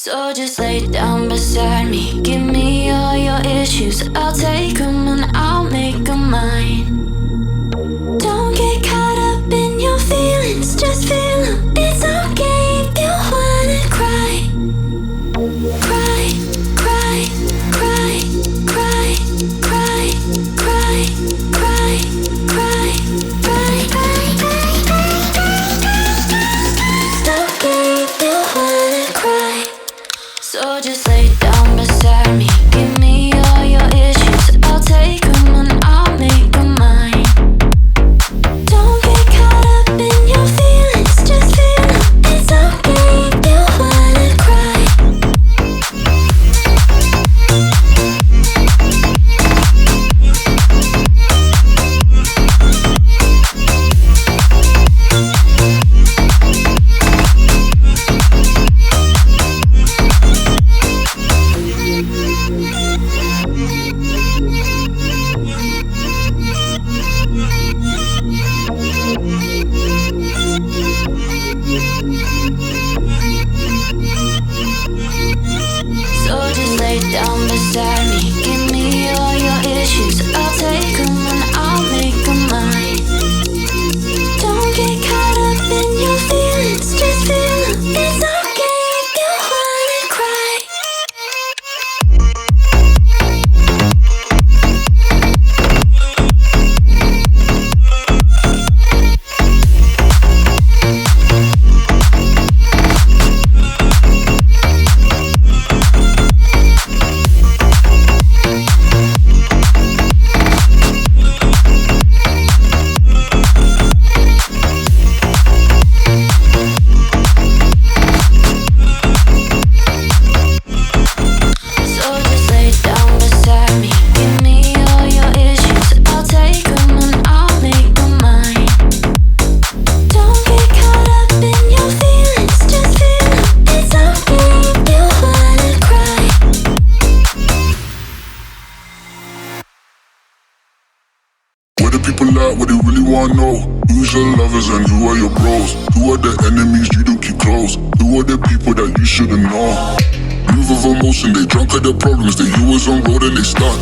So just lay down beside me. Give me all your issues. I'll take them and I'll make them mine. Don't get caught up in your feelings. Just feel them. It's okay if you wanna cry. Cry, cry, cry, cry, cry, cry, cry, cry, cry, It's okay if you wanna cry. So just lay down beside me. Give me all your issues. I'll take them and I'll make them mine. Don't get caught up in your feelings. Just feel them. It's okay if you wanna cry. So just lay down beside me. Give me all your issues. I'll take them and I'll make them mine. Don't get caught up in your feelings. Just feel them. It's okay if you wanna cry. So just lay down beside me. Give me all your issues. I'll take them and I'll make them mine. Don't get caught up in your feelings. Just feel them. It's okay if you wanna cry. What do people like? What they really wanna know? Who's your lovers and who are your bros? Who are the enemies you don't keep close? Who are the people that you shouldn't know? Move of emotion, they drunk at their problems. They was on road and they stuck.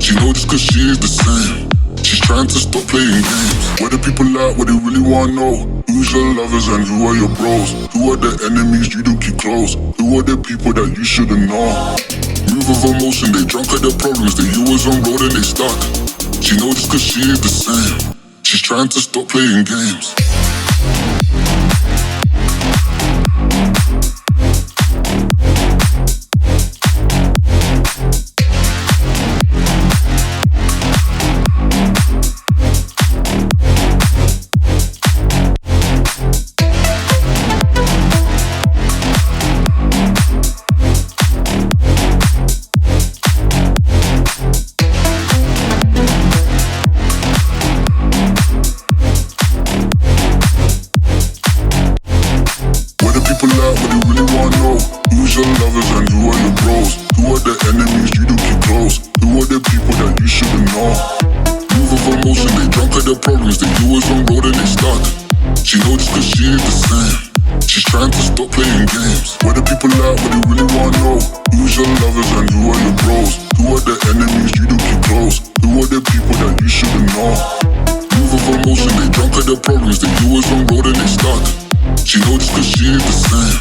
She know just cause she is the same. She's trying to stop playing games. What do people like? What they really wanna know? Who's your lovers and who are your bros? Who are the enemies you don't keep close? Who are the people that you shouldn't know? Move of emotion, they drunk at their problems. They was on road and they stuck. She know just cause she is the same. She's trying to stop playing games. What they really wanna know? Who's your lovers and who are your bros? Who are the enemies you don't keep close? Who are the people that you shouldn't know? Move of emotion, they drunk at their problems. They was on road and they stuck. She know just cause she is the same. She's trying to stop playing games. What do people like? What they really wanna know? Who's your lovers and who are your bros? Who are the enemies you don't keep close? Who are the people that you shouldn't know? Move of emotion, they drunk at their problems. They was on road and they stuck. She know just cause she is the same.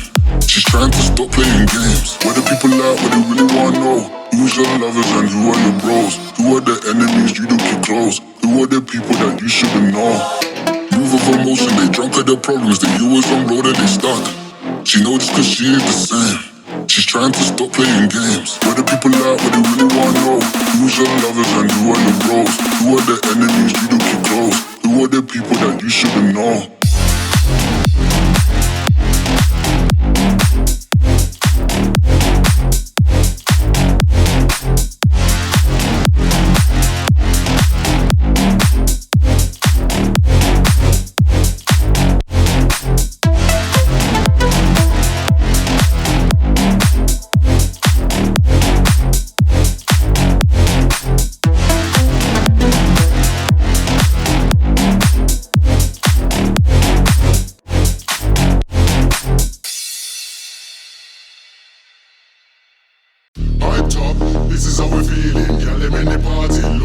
She's trying to stop playing games. What do people like? What they really wanna know? Who's your lovers and who are your bros? Who are the enemies you don't keep close? Who are the people that you shouldn't know? Move of emotion, they drunk at their problems. They was on road and they stuck. She know just cause she is the same. She's trying to stop playing games. What do people like? What they really wanna know? Who's your lovers and who are your bros? Who are the enemies you don't keep close? Who are the people that you shouldn't know?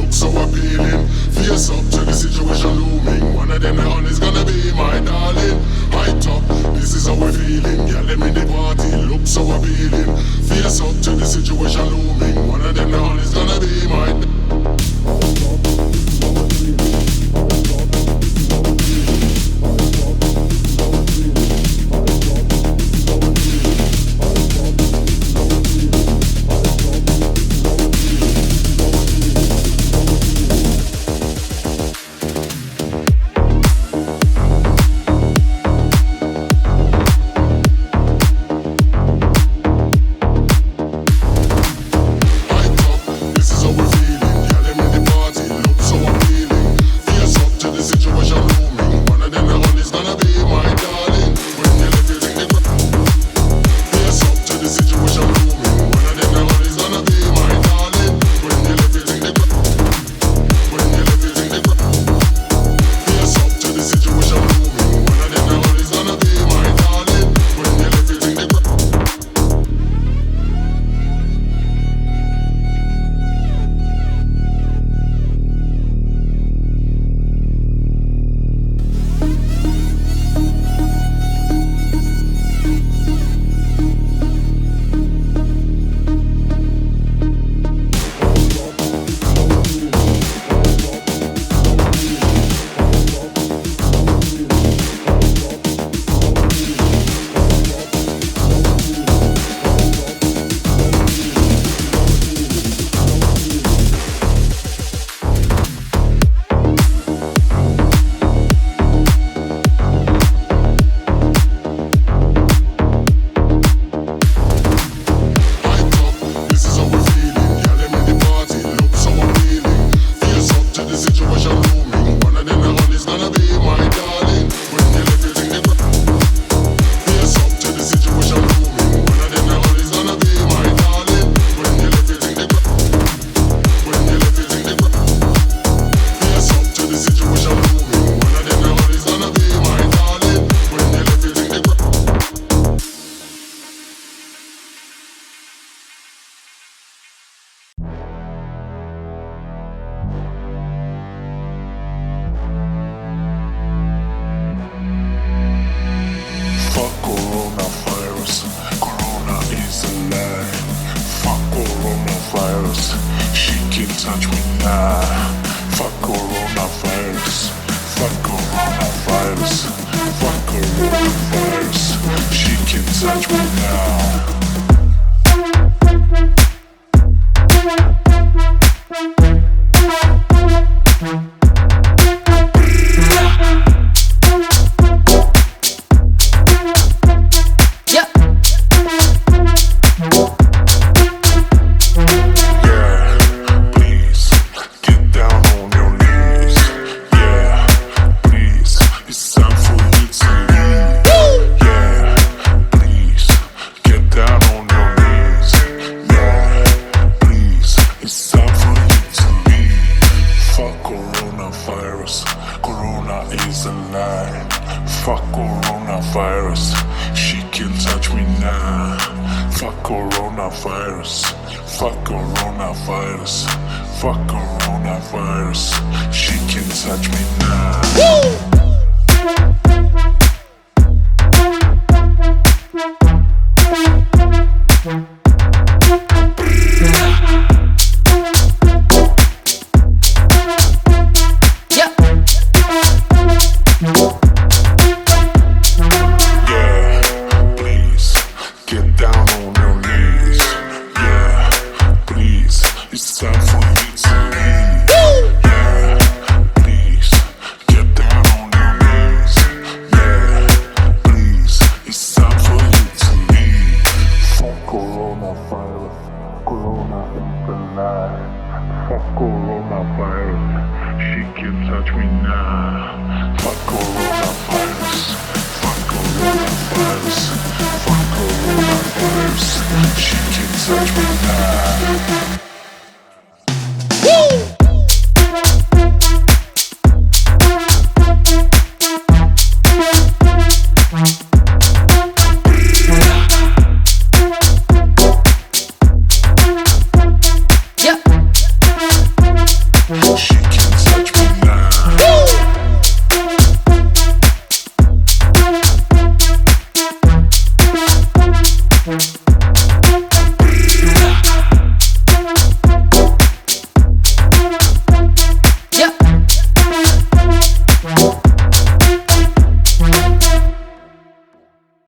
look so appealing. Face up to the situation looming. One of them down is gonna be my darling. High top, this is how we're feeling. Yeah, let me the party look so appealing. Face up to the situation looming. One of them down is gonna be my She can touch me now.